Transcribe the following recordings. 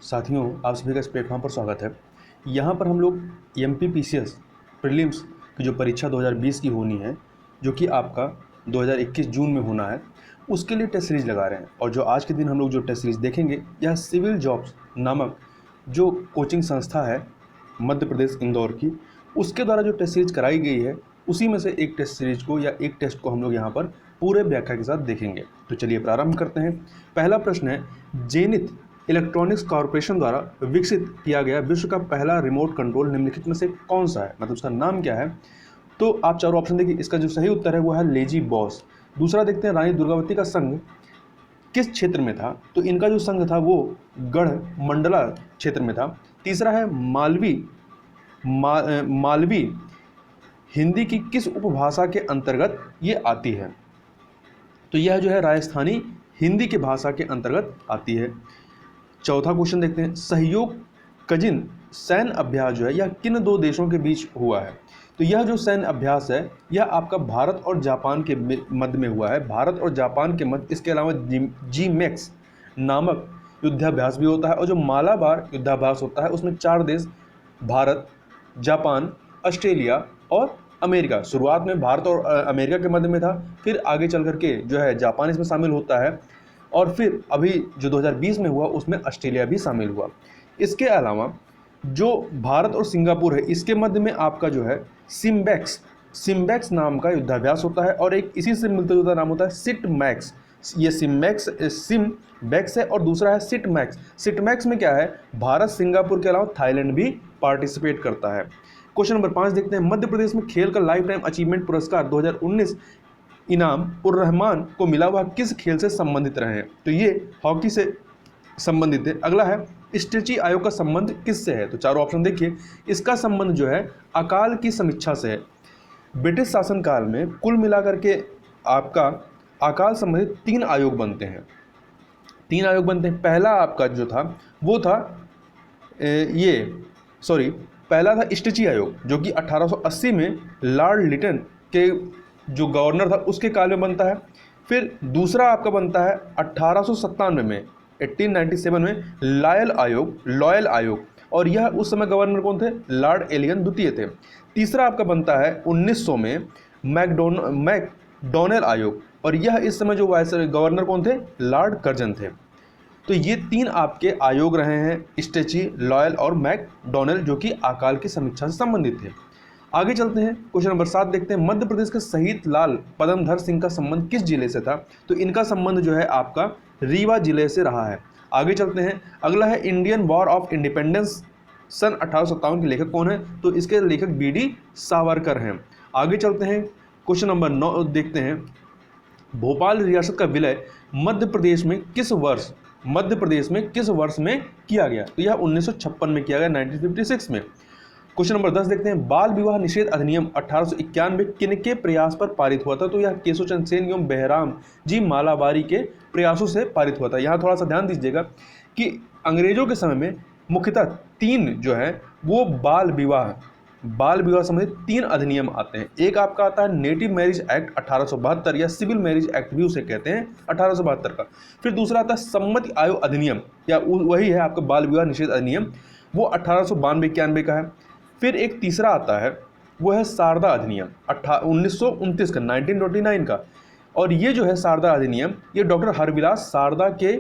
साथियों, आप सभी का इस प्लेटफॉर्म पर स्वागत है। यहाँ पर हम लोग MPPCS प्रीलिम्स की जो परीक्षा 2020 की होनी है, जो कि आपका 2021 जून में होना है, उसके लिए टेस्ट सीरीज लगा रहे हैं। और जो आज के दिन हम लोग जो टेस्ट सीरीज देखेंगे, यह सिविल जॉब्स नामक जो कोचिंग संस्था है मध्य प्रदेश इंदौर की, उसके द्वारा जो टेस्ट सीरीज कराई गई है, उसी में से एक टेस्ट सीरीज को या एक टेस्ट को हम लोग यहाँ पर पूरे व्याख्या के साथ देखेंगे। तो चलिए प्रारंभ करते हैं। पहला प्रश्न है, जेनिथ इलेक्ट्रॉनिक्स कॉर्पोरेशन द्वारा विकसित किया गया विश्व का पहला रिमोट कंट्रोल निम्नलिखित में से कौन सा है, मतलब उसका नाम क्या है। तो आप चारों ऑप्शन देखिए, इसका जो सही उत्तर है वो है लेजी बॉस। दूसरा देखते हैं, रानी दुर्गावती का संघ किस क्षेत्र में था। तो इनका जो संघ था वो गढ़ मंडला क्षेत्र में था। तीसरा है मालवी हिंदी की किस उपभाषा के अंतर्गत ये आती है। तो यह जो है राजस्थानी हिंदी के भाषा के अंतर्गत आती है। चौथा क्वेश्चन देखते हैं, सहयोग कजिन सैन्य अभ्यास जो है यह किन दो देशों के बीच हुआ है। तो यह जो सैन्य अभ्यास है यह आपका भारत और जापान के मध्य में हुआ है, भारत और जापान के मध्य। इसके अलावा GMEX नामक युद्धाभ्यास भी होता है, और जो मालाबार युद्धाभ्यास होता है उसमें 4 देश भारत, जापान, ऑस्ट्रेलिया और अमेरिका। शुरुआत में भारत और अमेरिका के मध्य में था, फिर आगे चल करके जो है जापान इसमें शामिल होता है, और फिर अभी जो 2020 में हुआ उसमें ऑस्ट्रेलिया भी शामिल हुआ। इसके अलावा जो भारत और सिंगापुर है इसके मध्य में आपका जो है सिम्बैक्स नाम का युद्धाभ्यास होता है, और एक इसी से मिलता जुलता नाम होता है सिटमैक्स। ये सिम्बैक्स है और दूसरा है सिटमैक्स। सिटमैक्स में क्या है, भारत सिंगापुर के अलावा थाईलैंड भी पार्टिसिपेट करता है। क्वेश्चन नंबर 5 देखते हैं, मध्य प्रदेश में खेल का लाइफ टाइम अचीवमेंट पुरस्कार 2019 इनाम उर रहमान को मिला, वह किस खेल से संबंधित रहे हैं। तो ये हॉकी से संबंधित है। अगला है, स्ट्रेची आयोग का संबंध किससे है। तो चारों ऑप्शन देखिए, इसका संबंध जो है अकाल की समीक्षा से है। ब्रिटिश शासनकाल में कुल मिलाकर के आपका अकाल संबंधित 3 आयोग बनते हैं। पहला आपका जो था वो था पहला था स्ट्रेची आयोग, जो कि 1880 में लॉर्ड लिटन के जो गवर्नर था उसके काल में बनता है। फिर दूसरा आपका बनता है 1897 में 1897 में लॉयल आयोग, और यह उस समय गवर्नर कौन थे, लॉर्ड एलियन द्वितीय थे। तीसरा आपका बनता है 1900 में मैकडॉनेल आयोग, और यह इस समय जो वाइस गवर्नर कौन थे, लॉर्ड कर्जन थे। तो ये 3 आपके आयोग रहे हैं, स्ट्रेची, लॉयल और मैकडॉनेल, जो कि अकाल की समीक्षा से संबंधित थे। आगे चलते हैं, क्वेश्चन नंबर 7 देखते हैं, मध्य प्रदेश के शहीद लाल पदमधर सिंह का संबंध किस जिले से था। तो इनका संबंध जो है आपका रीवा जिले से रहा है। आगे चलते हैं, अगला है इंडियन वॉर ऑफ इंडिपेंडेंस सन 1857 के लेखक कौन है। तो इसके लेखक BD सावरकर हैं। आगे चलते हैं, क्वेश्चन नंबर 9 देखते हैं, भोपाल रियासत का विलय मध्य प्रदेश में किस वर्ष में किया गया। तो यह 1956 में किया गया, 1956 में। क्वेश्चन नंबर 10 देखते हैं, बाल विवाह निषेध अधिनियम 1891 किनके प्रयास पर पारित हुआ था। तो यह केशव चंद्र सेन एवं बहराम जी मालाबारी के प्रयासों से पारित हुआ था। यहाँ थोड़ा सा ध्यान दीजिएगा कि अंग्रेजों के समय में मुख्यतः 3 जो है वो बाल विवाह संबंधित 3 अधिनियम आते हैं। एक आपका आता है नेटिव मैरिज एक्ट 1872, या सिविल मैरिज एक्ट भी उसे कहते हैं 1872 का। फिर दूसरा आता है सम्मति आयोग अधिनियम, या वही है आपका बाल विवाह निषेध अधिनियम, वो 1892-91 का है। फिर एक तीसरा आता है वो है शारदा अधिनियम 1929 का, 1929 का। और ये जो है शारदा अधिनियम, ये डॉक्टर हरविलास शारदा के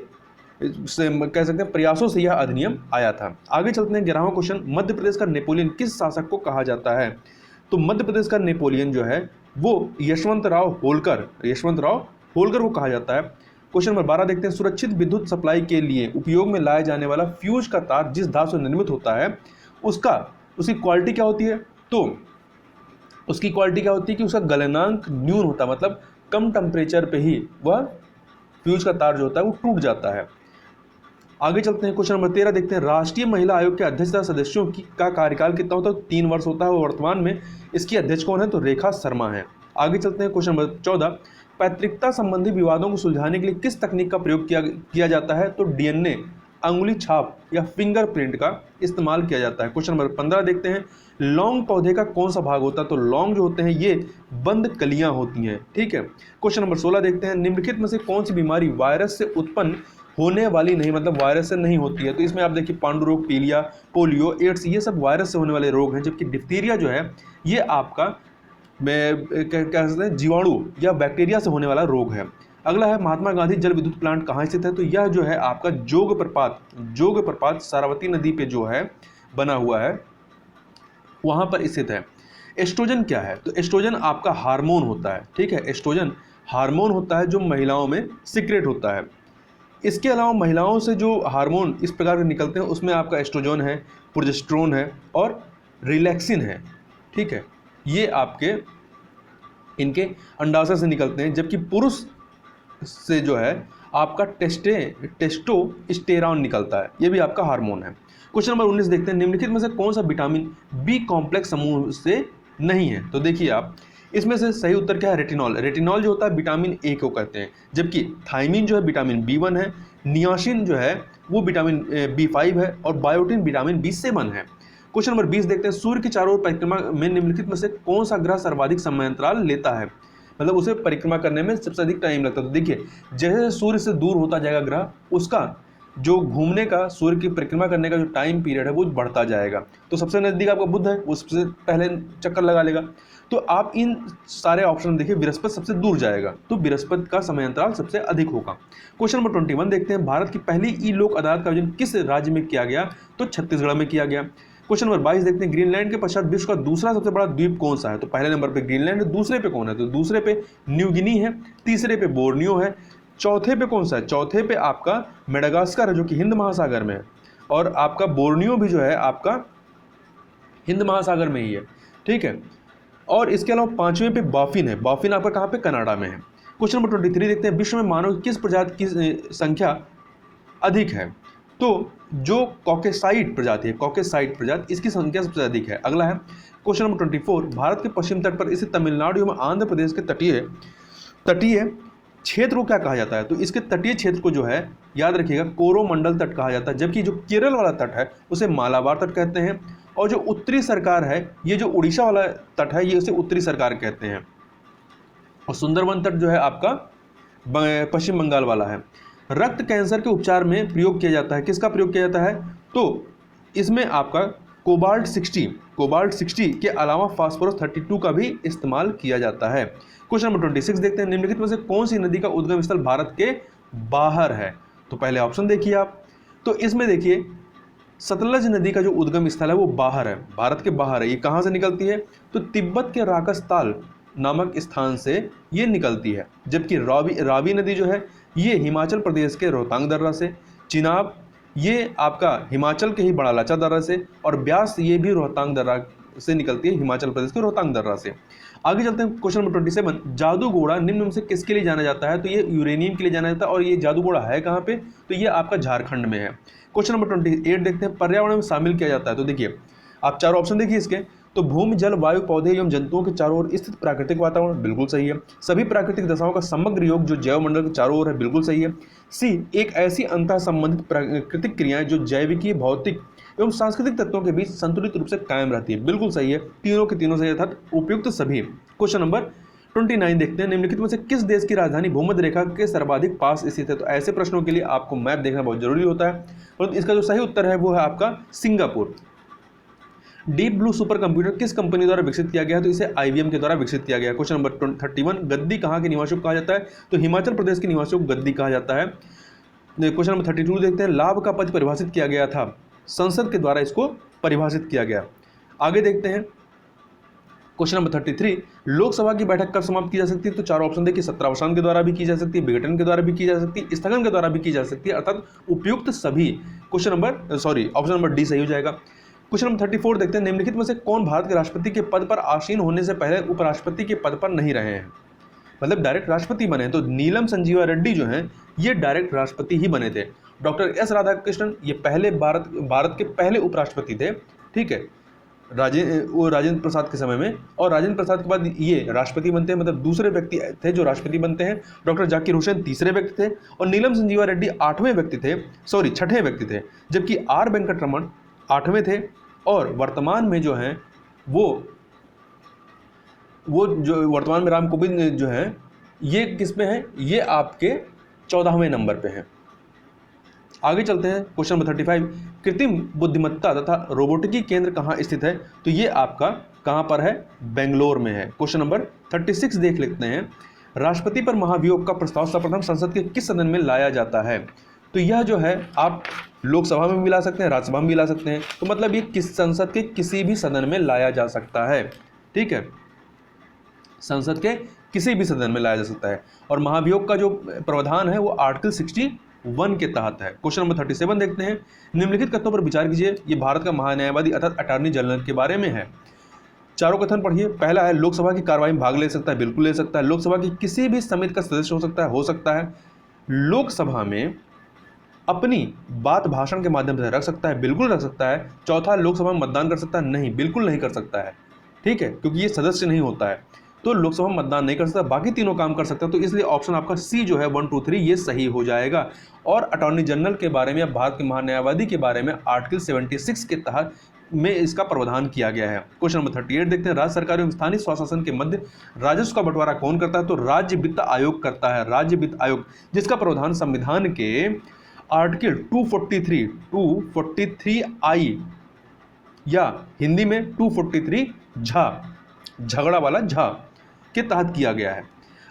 कह सकते हैं प्रयासों से यह अधिनियम आया था। आगे चलते हैं, 11वां क्वेश्चन, मध्य प्रदेश का नेपोलियन किस शासक को कहा जाता है। तो मध्य प्रदेश का नेपोलियन जो है वो यशवंतराव होलकर को कहा जाता है। क्वेश्चन नंबर 12 देखते हैं, सुरक्षित विद्युत सप्लाई के लिए उपयोग में लाया जाने वाला फ्यूज का तार जिस धातु से निर्मित होता है उसकी क्वालिटी क्या होती है। तो उसकी क्वालिटी क्या होती है कि उसका गलनांक न्यून होता है, मतलब कम टेम्परेचर पे ही वह फ्यूज का तार जो होता है वो टूट जाता है। आगे चलते हैं, क्वेश्चन नंबर 13 देखते हैं, राष्ट्रीय महिला आयोग के अध्यक्षता सदस्यों का कार्यकाल कितना होता है। 3 वर्ष होता है, और वर्तमान में इसकी अध्यक्ष कौन है, तो रेखा शर्मा है। आगे चलते हैं, क्वेश्चन नंबर 14, पैतृकता संबंधी विवादों को सुलझाने के लिए किस तकनीक का प्रयोग किया जाता है। तो DNA अंगुली छाप या फिंगरप्रिंट का इस्तेमाल किया जाता है। क्वेश्चन नंबर 15 देखते हैं, लौंग पौधे का कौन सा भाग होता है। तो लौंग जो होते हैं ये बंद कलियां होती हैं, ठीक है। क्वेश्चन नंबर 16 देखते हैं, निम्नलिखित में से कौन सी बीमारी वायरस से उत्पन्न होने वाली नहीं, मतलब वायरस से नहीं होती है। तो इसमें आप देखिए पांडु रोग, पीलिया, पोलियो, एड्स, ये सब वायरस से होने वाले रोग हैं, जबकि डिप्थीरिया जो है ये आपका क्या कहते हैं जीवाणु या बैक्टीरिया से होने वाला रोग है। अगला है महात्मा गांधी जल विद्युत प्लांट कहाँ स्थित है? तो यह जो है आपका जोग प्रपात सारावती नदी पे जो है बना हुआ है, वहां पर स्थित है। एस्ट्रोजन क्या है? तो एस्ट्रोजन आपका हार्मोन होता है, ठीक है। एस्ट्रोजन हार्मोन होता है जो महिलाओं में सीक्रेट होता है। इसके अलावा महिलाओं से जो हार्मोन इस प्रकार के निकलते हैं उसमें आपका एस्ट्रोजन है, प्रोजेस्टेरोन है और रिलैक्सिन है, ठीक है। ये आपके इनके अंडाशय से निकलते हैं, जबकि पुरुष से जो है आपका टेस्टोस्टेरॉन निकलता है, ये भी आपका हार्मोन है। क्वेश्चन नंबर 19 देखते हैं, निम्नलिखित में से कौन सा विटामिन बी कॉम्प्लेक्स समूह से नहीं है? तो देखिए आप, इसमें से सही उत्तर क्या है? रेटिनॉल। रेटिनॉल जो होता है विटामिन ए को कहते हैं, जबकि थाइमिन जो है विटामिन बी1 है, नियासिन जो है वो विटामिन बी5 है और बायोटिन विटामिन बी7 है। क्वेश्चन नंबर 20 देखते हैं, सूर्य की चारों ओर परिक्रमा में निम्नलिखित में से कौन सा ग्रह सर्वाधिक समयांतराल लेता है? मतलब उसे परिक्रमा करने में सबसे अधिक टाइम लगता है। तो देखिए जैसे सूर्य से दूर होता जाएगा ग्रह, उसका जो घूमने का, सूर्य की परिक्रमा करने का जो टाइम पीरियड है वो बढ़ता जाएगा। तो सबसे नजदीक आपका बुध है, वो सबसे पहले चक्कर लगा लेगा। तो आप इन सारे ऑप्शन देखिए, बृहस्पति सबसे दूर जाएगा, तो बृहस्पति का समयांतराल सबसे अधिक होगा। क्वेश्चन नंबर 21 देखते हैं, भारत की पहली ई लोक अदालत का आयोजन किस राज्य में किया गया? तो छत्तीसगढ़ में किया गया। क्वेश्चन नंबर 22 देखते हैं, ग्रीनलैंड के पश्चात विश्व का दूसरा सबसे बड़ा द्वीप कौन सा है? तो पहले नंबर पे ग्रीनलैंड है, दूसरे पे कौन है? तो दूसरे पे न्यू गिनी है, तीसरे पे बोर्नियो है, चौथे पे कौन सा है? चौथे पे आपका मेडागास्कर है जो कि हिंद महासागर में है, और आपका बोर्नियो भी जो है आपका हिंद महासागर में ही है, ठीक है। और इसके अलावा पांचवें पे बाफिन है, बाफिन आपका कहाँ पे? कनाडा में है। क्वेश्चन नंबर 23 देखते हैं, विश्व में मानव की किस प्रजाति की संख्या अधिक है? तो जो कॉकेसाइड प्रजाति है, कॉकेसाइड प्रजाति, इसकी संख्या सबसे अधिक है। अगला है क्वेश्चन नंबर 24, भारत के पश्चिम तट पर स्थित तमिलनाडु एवं आंध्र प्रदेश के तटीय क्षेत्र को क्या कहा जाता है? तो इसके तटीय क्षेत्र को जो है याद रखिएगा कोरोमंडल तट कहा जाता है, जबकि जो केरल वाला तट है उसे मालाबार तट कहते हैं, और जो उत्तरी सरकार है, ये जो उड़ीसा वाला तट है, ये उसे उत्तरी सरकार कहते हैं, और सुंदरवन तट जो है आपका पश्चिम बंगाल वाला है। रक्त कैंसर के उपचार में प्रयोग किया जाता है, किसका प्रयोग किया जाता है? तो इसमें आपका कोबाल्ट 60 के अलावा फास्फोरस 32 का भी इस्तेमाल किया जाता है। क्वेश्चन नंबर 26 देखते हैं, निम्नलिखित में से कौन सी नदी का उद्गम स्थल भारत के बाहर है? तो पहले ऑप्शन देखिए आप, तो इसमें देखिए सतलज नदी का जो उद्गम स्थल है वो बाहर है, भारत के बाहर है। ये कहाँ से निकलती है? तो तिब्बत के राकसताल नामक स्थान से ये निकलती है, जबकि रावी नदी जो है ये हिमाचल प्रदेश के रोहतांग दर्रा से, चिनाब ये आपका हिमाचल के ही बड़ा लाचा दर्रा से, और ब्यास ये भी रोहतांग दर्रा से निकलती है, हिमाचल प्रदेश के रोहतांग दर्रा से। आगे चलते हैं, क्वेश्चन नंबर 27, जादूगोड़ा निम्न में से किसके लिए जाना जाता है? तो ये यूरेनियम के लिए जाना जाता है, और ये जादूगोड़ा है कहाँ पे? तो ये आपका झारखंड में है। क्वेश्चन नंबर 28 देखते हैं, पर्यावरण में शामिल किया जाता है। तो देखिए आप चारों ऑप्शन देखिए इसके, तो भूमि, जल, वायु, पौधे एवं जंतुओं के चारों ओर स्थित प्राकृतिक वातावरण, बिल्कुल सही है। सभी प्राकृतिक दशाओं का समग्र योग जो जैव मंडल के चारों ओर है, बिल्कुल सही है। सी, एक ऐसी अंतः संबंधित प्राकृतिक क्रियाएं जो जैविकीय, भौतिक एवं सांस्कृतिक तत्वों के बीच संतुलित रूप से कायम रहती है, बिल्कुल सही है। तीनों के तीनों सही, अर्थात उपयुक्त सभी। क्वेश्चन नंबर 29 देखते हैं, निम्नलिखित में से किस देश की राजधानी भूमध्य रेखा के सर्वाधिक पास स्थित है? तो ऐसे प्रश्नों के लिए आपको मैप देखना बहुत जरूरी होता है, और इसका जो सही उत्तर है वो है आपका Singapore. Deep blue super computer किस कंपनी द्वारा विकसित किया गया है? तो इसे IBM के द्वारा विकसित किया गया है। क्वेश्चन नंबर 31, गद्दी कहाँ के निवासियों को कहा जाता है? तो हिमाचल प्रदेश के निवासियों को गद्दी कहा जाता है। क्वेश्चन नंबर 32 देखते हैं, लाभ का पद परिभाषित किया गया था, संसद के द्वारा इसको परिभाषित किया गया। आगे देखते हैं क्वेश्चन नंबर 33, लोकसभा की बैठक कब समाप्त की जा सकती है? तो चार ऑप्शन देखिए, सत्रावसान के द्वारा भी की जा सकती है, विघटन के द्वारा भी की जा सकती है, स्थगन के द्वारा भी की जा सकती है, अर्थात उपयुक्त सभी। ऑप्शन नंबर डी सही हो जाएगा। क्वेश्चन नंबर 34 देखते हैं, निम्नलिखित में से कौन भारत के राष्ट्रपति के पद पर आसीन होने से पहले उपराष्ट्रपति के पद पर नहीं रहे हैं, मतलब डायरेक्ट राष्ट्रपति बने? तो नीलम संजीवा रेड्डी जो हैं ये डायरेक्ट राष्ट्रपति ही बने थे। डॉक्टर एस राधाकृष्णन ये पहले भारत के पहले उपराष्ट्रपति थे, ठीक है, राजेंद्र प्रसाद के समय में, और राजेंद्र प्रसाद के बाद ये राष्ट्रपति बनते हैं, मतलब दूसरे व्यक्ति थे जो राष्ट्रपति बनते हैं। डॉक्टर जाकिर हुसैन तीसरे व्यक्ति थे, और नीलम संजीवा रेड्डी छठे व्यक्ति थे, जबकि आर वेंकटरमण 8वें थे, और वर्तमान में जो हैं वो जो वर्तमान में राम कोविंद जो हैं ये किस में है? ये आपके 14वें नंबर पे हैं। आगे चलते हैं क्वेश्चन नंबर 35, कृत्रिम बुद्धिमत्ता तथा रोबोटिकी केंद्र कहाँ स्थित है? तो ये आपका कहाँ पर है? बेंगलोर में है। क्वेश्चन नंबर 36 देख लेते हैं, राष्ट्रपति पर महाभियोग का प्रस्ताव सर्वप्रथम संसद के किस सदन में लाया जाता है? तो यह जो है आप लोकसभा में भी ला सकते हैं, राज्यसभा में भी ला सकते हैं, तो मतलब ये किस संसद के किसी भी सदन में लाया जा सकता है। ठीक है, संसद के किसी भी सदन में लाया जा सकता है। और महाभियोग का जो प्रावधान है वो आर्टिकल 61 के तहत है। क्वेश्चन नंबर 37 देखते हैं, निम्नलिखित कथनों पर विचार कीजिए। ये भारत का महान्यायवादी अर्थात अटॉर्नी जनरल के बारे में है। चारों कथन पढ़िए। पहला है, लोकसभा की कार्रवाई में भाग ले सकता है, बिल्कुल ले सकता है। लोकसभा की किसी भी समिति का सदस्य हो सकता है। लोकसभा में अपनी बात भाषण के माध्यम से रख सकता है, बिल्कुल रख सकता है। चौथा, लोकसभा में मतदान कर सकता है, नहीं, बिल्कुल नहीं कर सकता है। ठीक है, क्योंकि ये सदस्य नहीं होता है, तो लोकसभा में मतदान नहीं कर सकता, बाकी तीनों काम कर सकता है। तो इसलिए ऑप्शन आपका सी जो है 1, 2, 3 ये सही हो जाएगा। और अटॉर्नी जनरल के बारे में या भारत के महान्यायवादी के बारे में आर्टिकल 76 के तहत में इसका प्रावधान किया गया है। क्वेश्चन नंबर 38 देखते हैं, राज्य सरकार एवं स्थानीय स्वशासन के मध्य राजस्व का बंटवारा कौन करता है? तो राज्य वित्त आयोग करता है। राज्य वित्त आयोग, जिसका प्रावधान संविधान के आर्टिकल 243I या हिंदी में 243 झगड़ा वाला झा के तहत किया गया है।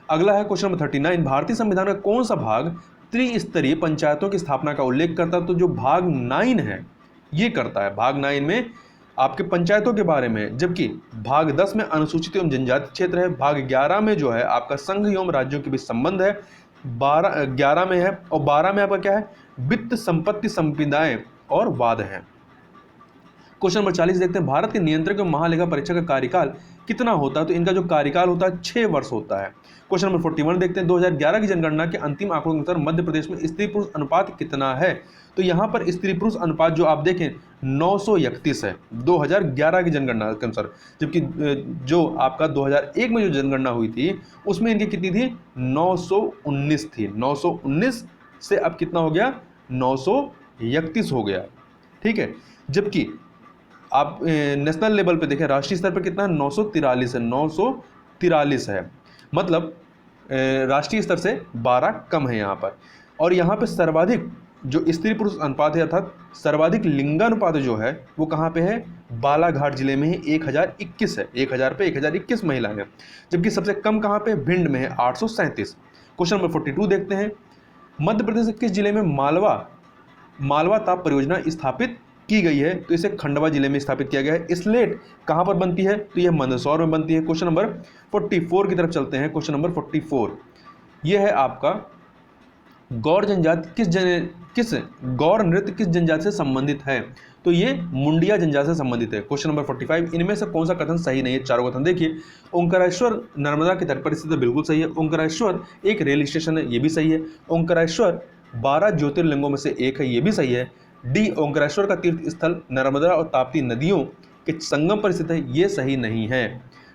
अगला है क्वेश्चन नंबर 39, भारतीय संविधान का कौन सा भाग त्रिस्तरीय पंचायतों की स्थापना का उल्लेख करता है? तो जो भाग 9 है ये करता है। भाग 9 में आपके पंचायतों के बारे में, जबकि भाग 10 में अनुसूचित एवं जनजाति क्षेत्र है। भाग 11 में जो है आपका संघ एवं राज्यों के बीच संबंध है। 11 में है, और 12 में आपका क्या है? वित्त, संपत्ति, संविदाएं और वाद है। क्वेश्चन नंबर 40 देखते हैं, भारत के नियंत्रक एवं महालेखा परीक्षक का कार्यकाल कितना होता है? तो इनका जो कार्यकाल होता है 6 वर्ष होता है। क्वेश्चन नंबर 41 देखते हैं, 2011 की जनगणना के अंतिम आंकड़ों के अनुसार मध्य प्रदेश में स्त्री पुरुष अनुपात कितना है? तो यहाँ पर स्त्री पुरुष अनुपात जो आप देखें 931 है 2011 की जनगणना के अनुसार, जबकि जो आपका 2001 में जो जनगणना हुई थी उसमें इनकी कितनी थी? 919 थी। 919 से अब कितना हो गया? 931 हो गया। ठीक है, जबकि आप नेशनल लेवल पे देखें, राष्ट्रीय स्तर पर कितना? 943 है। 943 है, मतलब राष्ट्रीय स्तर से 12 कम है यहाँ पर। और यहाँ पे सर्वाधिक जो स्त्री पुरुष अनुपात है अर्थात सर्वाधिक लिंगानुपात जो है वो कहाँ पे है? बालाघाट जिले में ही 1021 है। 1000 पे 1021 महिलाएं हैं, जबकि सबसे कम कहाँ पे? भिंड में है 837। क्वेश्चन नंबर 42 देखते हैं, मध्य प्रदेश के किस जिले में मालवा ताप परियोजना स्थापित की गई है? तो इसे खंडवा जिले में स्थापित किया गया है। स्लेट कहां पर बनती है? तो यह मंदसौर में बनती है। क्वेश्चन नंबर 44 की तरफ चलते हैं। क्वेश्चन नंबर 44 यह है आपका, गौर जनजाति गौर नृत्य किस जनजाति से संबंधित है? तो ये मुंडिया जनजाति से संबंधित है। क्वेश्चन नंबर 45, इनमें से कौन सा कथन सही नहीं है? चारों कथन देखिए। ओंकारेश्वर नर्मदा के तट पर स्थित है, बिल्कुल सही है। ओंकारेश्वर एक रेल स्टेशन है, ये भी सही है। ओंकारेश्वर 12 ज्योतिर्लिंगों में से एक है, ये भी सही है। डी, ओंकारेश्वर का तीर्थ स्थल नर्मदा और ताप्ती नदियों के संगम पर स्थित है, ये सही नहीं है।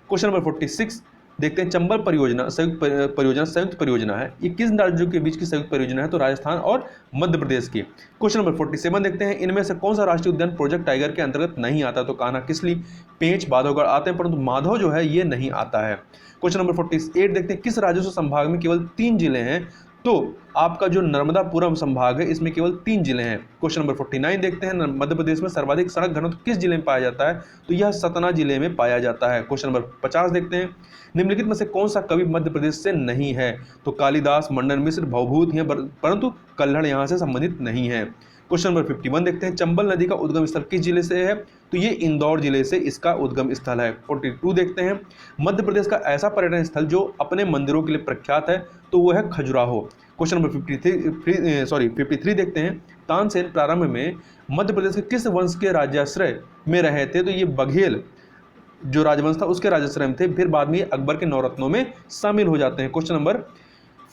क्वेश्चन नंबर 46 देखते हैं, चंबल परियोजना संयुक्त परियोजना है, ये किस राज्यों के बीच की संयुक्त परियोजना है? तो राजस्थान और मध्य प्रदेश की। क्वेश्चन नंबर 47 देखते हैं, इनमें से कौन सा राष्ट्रीय उद्यान प्रोजेक्ट टाइगर के अंतर्गत नहीं आता? तो कान्हा, किसली, पेंच, बांधवगढ़ आते हैं, परंतु माधव जो है ये नहीं आता है। क्वेश्चन नंबर 48 देखते हैं, किस राजस्व संभाग में केवल 3 जिले हैं? तो आपका जो नर्मदापुरम संभाग है इसमें केवल 3 जिले हैं। क्वेश्चन नंबर 49 देखते हैं, मध्य प्रदेश में सर्वाधिक सड़क घनत्व किस जिले में पाया जाता है? तो यह सतना जिले में पाया जाता है। क्वेश्चन नंबर 50 देखते हैं, निम्नलिखित में से कौन सा कवि मध्य प्रदेश से नहीं है? तो कालिदास, मंडन मिश्र, भवभूत हैं, परंतु कल्हड़ यहाँ से संबंधित नहीं है। क्वेश्चन नंबर 51 देखते हैं, चंबल नदी का उद्गम स्थल किस जिले से है? तो ये इंदौर जिले से इसका उद्गम स्थल है। 42 देखते हैं, मध्य प्रदेश का ऐसा पर्यटन स्थल जो अपने मंदिरों के लिए प्रख्यात है, तो वो है खजुराहो। क्वेश्चन नंबर 53 देखते हैं, तानसेन प्रारंभ में मध्य प्रदेश के किस वंश के राज्याश्रय में रहे थे? तो ये बघेल जो राजवंश था उसके राज्याश्रय में थे, फिर बाद में अकबर के नवरत्नों में शामिल हो जाते हैं। क्वेश्चन नंबर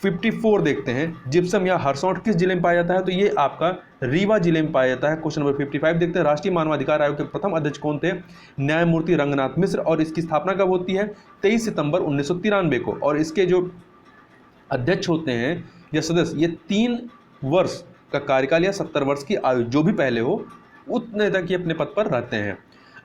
54 देखते हैं, जिप्सम या हरसौठ किस जिले में पाया जाता है? तो ये आपका रीवा जिले में पाया जाता है। क्वेश्चन नंबर 55 देखते हैं, राष्ट्रीय मानवाधिकार आयोग के प्रथम अध्यक्ष कौन थे? न्यायमूर्ति रंगनाथ मिश्र, और इसकी स्थापना कब होती है? 23 सितंबर 1993 को। और इसके जो अध्यक्ष होते हैं या सदस्य, ये 3 वर्ष का कार्यकाल या 70 वर्ष की आयु जो भी पहले हो उतने तक ये अपने पद पर रहते हैं।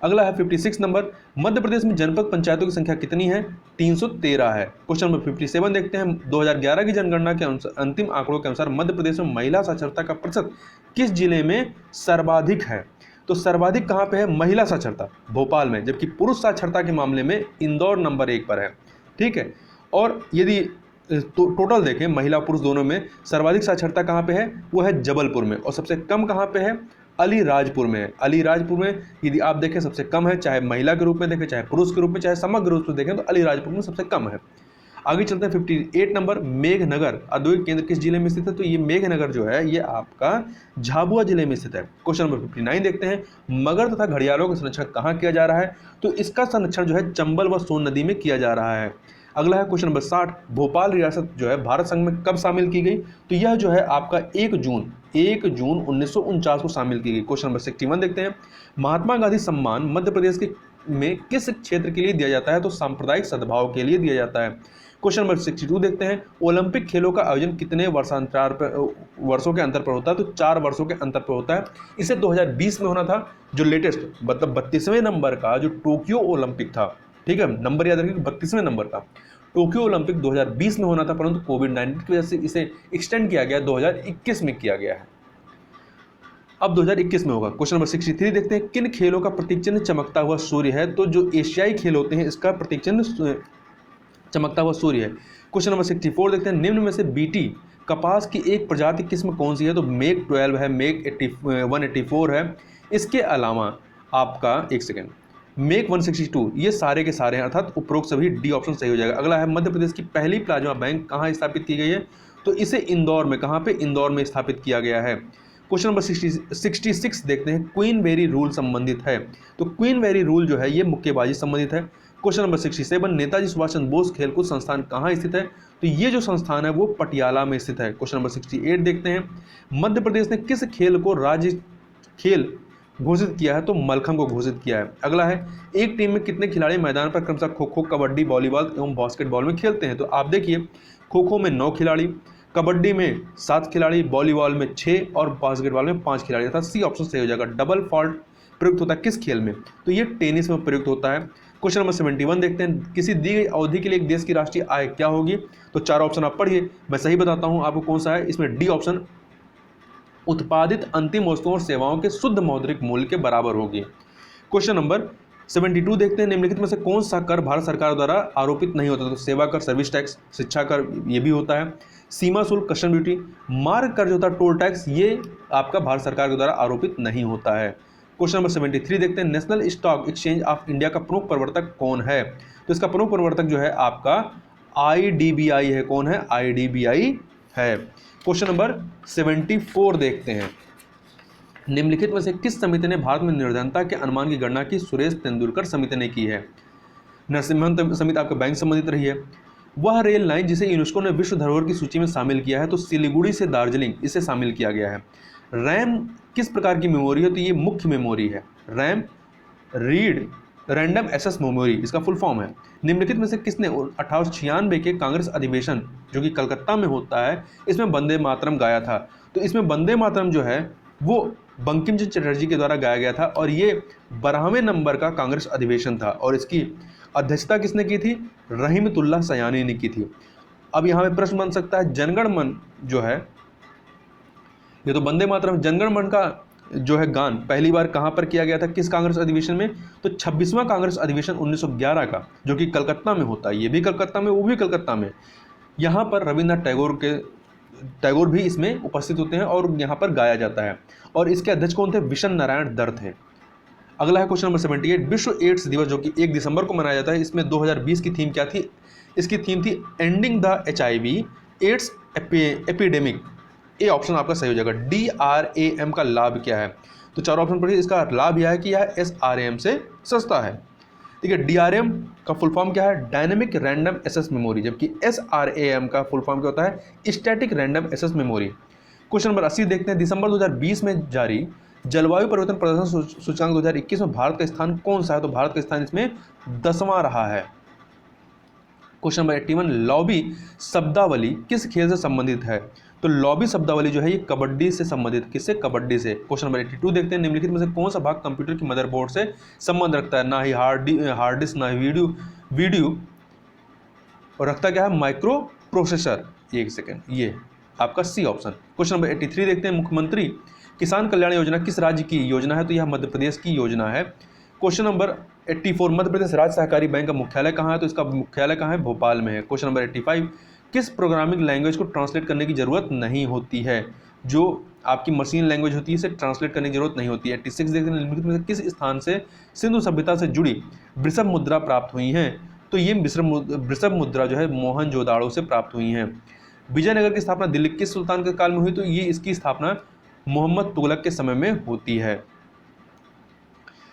अगला है 56 नंबर, मध्य प्रदेश में जनपद पंचायतों की संख्या कितनी है? 313 है। क्वेश्चन नंबर 57 देखते हैं, 2011 की जनगणना के अनुसार अंतिम आंकड़ों के अनुसार मध्य प्रदेश में महिला साक्षरता का प्रतिशत किस जिले में सर्वाधिक है? तो सर्वाधिक कहाँ पे है? महिला साक्षरता भोपाल में, जबकि पुरुष साक्षरता के मामले में इंदौर नंबर 1 पर है। ठीक है, और यदि टोटल देखें महिला पुरुष दोनों में सर्वाधिक साक्षरता कहाँ पे है? वो है जबलपुर में, और सबसे कम कहाँ पे है? अलीराजपुर में है। अलीराजपुर में यदि आप देखें सबसे कम है, चाहे महिला के रूप में देखें, चाहे पुरुष के रूप में, चाहे समग्र रूप से देखें, तो अलीराजपुर में सबसे कम है। आगे चलते हैं 58 नंबर, मेघनगर औद्योगिक केंद्र किस जिले में स्थित है? तो ये मेघनगर जो है ये आपका झाबुआ जिले में स्थित है। क्वेश्चन नंबर 59 देखते हैं, मगर तथा घड़ियालों का संरक्षण कहाँ किया जा रहा है? तो इसका संरक्षण जो है चंबल व सोन नदी में किया जा रहा है। अगला है क्वेश्चन नंबर 60, भोपाल रियासत जो है भारत संघ में कब शामिल की गई? तो यह जो है आपका 1 जून 1949 को शामिल की गई। क्वेश्चन नंबर 61 देखते हैं, महात्मा गांधी सम्मान मध्य प्रदेश के में किस क्षेत्र के लिए दिया जाता है? तो सांप्रदायिक सद्भाव के लिए दिया जाता है। क्वेश्चन नंबर 62 देखते हैं, ओलंपिक खेलों का आयोजन कितने वर्षों के अंतर पर होता है? तो 4 वर्षों के अंतर पर होता है। इसे 2020 में होना था, जो लेटेस्ट मतलब 32वें नंबर का जो टोक्यो ओलंपिक था, ठीक है, नंबर याद रखिए 32वें नंबर का टोक्यो ओलंपिक 2020 में होना था, परंतु कोविड-19 की वजह से इसे एक्सटेंड किया गया, 2021 में किया गया है। अब 2021 में होगा। क्वेश्चन नंबर 63 देखते हैं, किन खेलों का प्रतीक चिन्ह चमकता हुआ सूर्य है? तो जो एशियाई खेल होते हैं इसका प्रतीक चिन्ह चमकता हुआ सूर्य है। क्वेश्चन नंबर 64 देखते हैं, निम्न में से बीटी कपास की एक प्रजाति किस्म कौन सी है? तो मेक 12 है, मेक 184 है। इसके अलावा आपका एक सेकेंड मेक 162, ये सारे के सारे हैं, अर्थात उपरोक्त सभी डी ऑप्शन सही हो जाएगा। अगला है, मध्य प्रदेश की पहली प्लाज्मा बैंक कहाँ स्थापित की गई है? तो इसे इंदौर में, कहाँ पे? इंदौर में स्थापित किया गया है। क्वेश्चन नंबर 66 देखते हैं, क्वीन बेरी रूल संबंधित है? तो क्वीन बेरी रूल जो है ये मुक्केबाजी संबंधित है। क्वेश्चन नंबर 67, नेताजी सुभाष चंद्र बोस खेलकूद संस्थान कहाँ स्थित है? तो ये जो संस्थान है वो पटियाला में स्थित है। क्वेश्चन नंबर 68 देखते हैं, मध्य प्रदेश ने किस खेल को राज्य खेल घोषित किया है? तो मलखंब को घोषित किया है। अगला है, एक टीम में कितने खिलाड़ी मैदान पर क्रमशः खो खो, कबड्डी, वॉलीबॉल एवं बास्केटबॉल में खेलते हैं? तो आप देखिए, खो खो में 9 खिलाड़ी, कबड्डी में 7 खिलाड़ी, वॉलीबॉल में 6 और बास्केटबॉल में 5 खिलाड़ी, अर्थात सी ऑप्शन सही हो जाएगा। डबल फॉल्ट प्रयुक्त होता है किस खेल में? तो ये टेनिस में प्रयुक्त होता है। क्वेश्चन नंबर 71 देखते हैं, किसी दी गई अवधि के लिए एक देश की राष्ट्रीय आय क्या होगी? तो 4 ऑप्शन आप पढ़िए, मैं सही बताता हूँ आपको कौन सा है। इसमें डी ऑप्शन उत्पादित अंतिम वस्तुओं और सेवाओं के शुद्ध मौद्रिक मूल्य के बराबर होगी। क्वेश्चन नंबर 72 देखते हैं, निम्नलिखित में से कौन सा कर भारत सरकार द्वारा आरोपित नहीं होता? तो सेवा कर, सर्विस टैक्स, शिक्षा कर ये भी होता है, सीमा शुल्क, कस्टम ड्यूटी, मार्ग कर जो होता है टोल टैक्स, ये आपका भारत सरकार के द्वारा आरोपित नहीं होता है। क्वेश्चन नंबर 73 देखते हैं, national stock exchange of India का प्रमुख प्रवर्तक कौन है? तो इसका प्रमुख प्रवर्तक जो है आपका IDBI है। कौन है? IDBI है। क्वेश्चन नंबर 74 देखते हैं, निम्नलिखित में से किस समिति ने भारत में निर्धनता के अनुमान की गणना की? सुरेश तेंदुलकर समिति ने की है। नरसिम्हन समिति आपका बैंक संबंधित रही है। वह रेल लाइन जिसे यूनेस्को ने विश्व धरोहर की सूची में शामिल किया है, तो सिलीगुड़ी से दार्जिलिंग इसे शामिल किया गया है। रैम किस प्रकार की मेमोरी है? तो ये मुख्य मेमोरी है। RAM read random access memory इसका फुल फॉर्म है। निम्नलिखित में से किसने 1896 के कांग्रेस अधिवेशन जो कि कलकत्ता में होता है, इसमें वंदे मातरम गाया था? तो इसमें वंदे मातरम जो है वो बंकिम चंद्र चटर्जी के द्वारा गाया गया था, और ये 12वें नंबर का कांग्रेस अधिवेशन था, और इसकी अध्यक्षता किसने की थी? रहीमतुल्लाह सयानी ने की थी। अब यहाँ पे प्रश्न बन सकता है, जनगण मन जो है, ये तो वंदे मातरम, जनगण मन का जो है गान पहली बार कहाँ पर किया गया था, किस कांग्रेस अधिवेशन में? तो 26वां कांग्रेस अधिवेशन 1911 का, जो कि कलकत्ता में होता है। ये भी कलकत्ता में, वो भी कलकत्ता में। यहाँ पर रविन्द्रनाथ टैगोर भी इसमें उपस्थित होते हैं और यहाँ पर गाया जाता है, और इसके अध्यक्ष कौन थे? विशन नारायण दत्त थे। अगला है क्वेश्चन नंबर 78, विश्व एड्स दिवस जो कि 1 दिसंबर को मनाया जाता है, इसमें 2020 की थीम क्या थी? इसकी थीम थी ending the HIV AIDS epidemic. A option आपका सही हो जाएगा। DRAM का लाभ क्या है? तो 4 ऑप्शन पढ़िए। इसका लाभ यह है कि यह SRAM से सस्ता है। ठीक है, DRAM का फुल फॉर्म क्या है? डायनेमिक रैंडम एक्सेस मेमोरी, जबकि SRAM का फुल फॉर्म क्या होता है? Static random access memory. Question number 80 देखते हैं, दिसंबर 2020 में जारी जलवायु परिवर्तन प्रदर्शन सूचकांक 2021 में भारत का स्थान कौन सा है? तो भारत का स्थान इसमें 10वां रहा है। क्वेश्चन नंबर 81, लॉबी शब्दावली किस खेल से संबंधित है? तो लॉबी शब्दावली जो है ये कबड्डी से संबंधित, किससे? कबड्डी से। क्वेश्चन नंबर 82 देखते हैं, निम्नलिखित में से कौन सा भाग कंप्यूटर की मदरबोर्ड से संबंध रखता है? ना ही हार्ड डिस्क, ना ही वीडियो और रखता क्या है? Micro processor. एक सेकेंड, ये आपका सी ऑप्शन। क्वेश्चन नंबर 83 देखते हैं, मुख्यमंत्री किसान कल्याण योजना किस राज्य की योजना है? तो यह मध्य प्रदेश की योजना है। क्वेश्चन नंबर 84, मध्य प्रदेश राज्य सहकारी बैंक का मुख्यालय कहाँ है? तो इसका मुख्यालय कहाँ है? भोपाल में है। क्वेश्चन नंबर 85, किस प्रोग्रामिंग लैंग्वेज को ट्रांसलेट करने की जरूरत नहीं होती है? जो आपकी मशीन लैंग्वेज होती है इसे ट्रांसलेट करने की जरूरत नहीं होती है। 86 देखते हैं, निम्नलिखित में से किस स्थान से सिंधु सभ्यता से जुड़ी वृषभ मुद्रा प्राप्त हुई हैं? तो ये वृषभ मुद्रा जो है मोहनजोदाड़ो से प्राप्त हुई हैं। विजयनगर की स्थापना दिल्ली किस सुल्तान के काल में हुई? तो ये इसकी स्थापना मोहम्मद तुगलक के समय में होती है।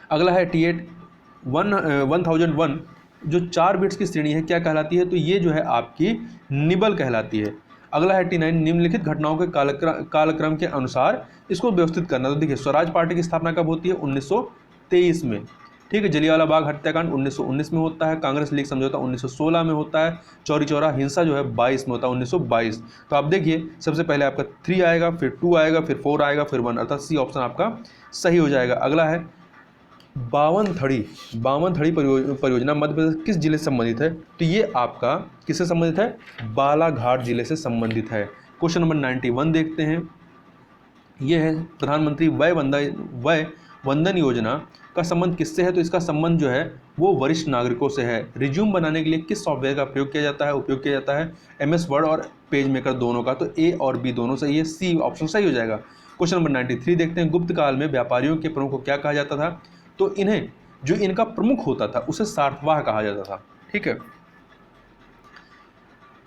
अगला है 1001 जो 4 बिट्स की श्रेणी है क्या कहलाती है? तो ये जो है आपकी निबल कहलाती है। अगला है 89, निम्नलिखित घटनाओं के कालक्रम के अनुसार इसको व्यवस्थित करना। तो देखिए, स्वराज पार्टी की स्थापना कब होती है? 1923 में। ठीक है, जलियांवाला बाग हत्याकांड 1919 में होता है। कांग्रेस लीग समझौता 1916 में होता है। चौरी चौरा हिंसा जो है 22 में होता है, 1922। तो आप देखिए, सबसे पहले आपका 3 आएगा, फिर 2 आएगा, फिर 4 आएगा, फिर 1, अर्थात सी ऑप्शन आपका सही हो जाएगा। अगला है बावनथड़ी परियोजना मध्य प्रदेश किस जिले से संबंधित है? तो ये आपका किससे संबंधित है? बालाघाट जिले से संबंधित है। क्वेश्चन नंबर 91 देखते हैं, ये है प्रधानमंत्री वय वंदन योजना का संबंध किससे है? तो इसका संबंध जो है वो वरिष्ठ नागरिकों से है। रिज्यूम बनाने के लिए किस सॉफ्टवेयर का प्रयोग किया जाता है? उपयोग किया जाता है MS वर्ड और पेज मेकर दोनों का। तो A और B दोनों सही है, सी ऑप्शन सही हो जाएगा। क्वेश्चन नंबर 93 देखते हैं, गुप्त काल में व्यापारियों के प्रमुख को क्या कहा जाता था? तो इन्हें जो इनका प्रमुख होता था उसे सार्थवाह कहा जाता था। ठीक है।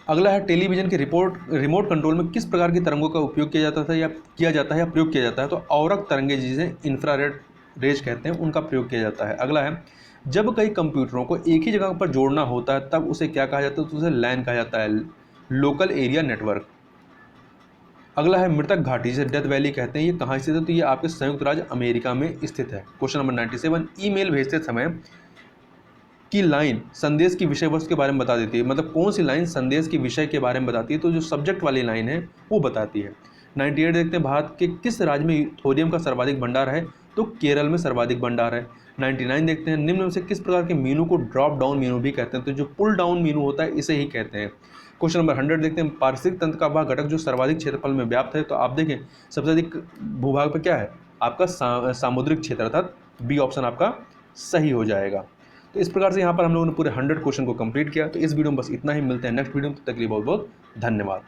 अगला है टेलीविजन के रिमोट कंट्रोल में किस प्रकार की तरंगों का उपयोग किया जाता था या प्रयोग किया जाता है? तो औरक तरंगे जिसे इंफ्रारेड रेज कहते हैं उनका प्रयोग किया जाता है। अगला है, जब कई कंप्यूटरों को एक ही जगह पर जोड़ना होता है तब उसे क्या कहा जाता है? तो उसे लैन कहा जाता है, लोकल एरिया नेटवर्क। अगला है मृतक घाटी जिसे डेथ वैली कहते हैं, ये कहाँ स्थित है? तो ये आपके संयुक्त राज्य अमेरिका में स्थित है। क्वेश्चन नंबर 97, ईमेल भेजते समय की लाइन संदेश की विषय वस्तु के बारे में बता देती है, मतलब कौन सी लाइन संदेश के विषय के बारे में बताती है? तो जो सब्जेक्ट वाली लाइन है वो बताती है। 98 देखते हैं, भारत के किस राज्य में थोरियम का सर्वाधिक भंडार है? तो केरल में सर्वाधिक भंडार है। 99 देखते हैं, निम्न में से किस प्रकार के मीनू को ड्रॉप डाउन मीनू भी कहते हैं? तो जो पुल डाउन मीनू होता है इसे ही कहते हैं। क्वेश्चन नंबर 100 देखते हैं, पारिस्थितिक तंत्र का वह घटक जो सर्वाधिक क्षेत्रफल में व्याप्त है? तो आप देखें सबसे अधिक भूभाग पर क्या है आपका? सामुद्रिक क्षेत्र, अर्थात बी ऑप्शन आपका सही हो जाएगा। तो इस प्रकार से यहाँ पर हम लोगों ने पूरे 100 क्वेश्चन को कंप्लीट किया। तो इस वीडियो में बस इतना ही, मिलते हैं नेक्स्ट वीडियो में, तब तक के लिए बहुत बहुत धन्यवाद।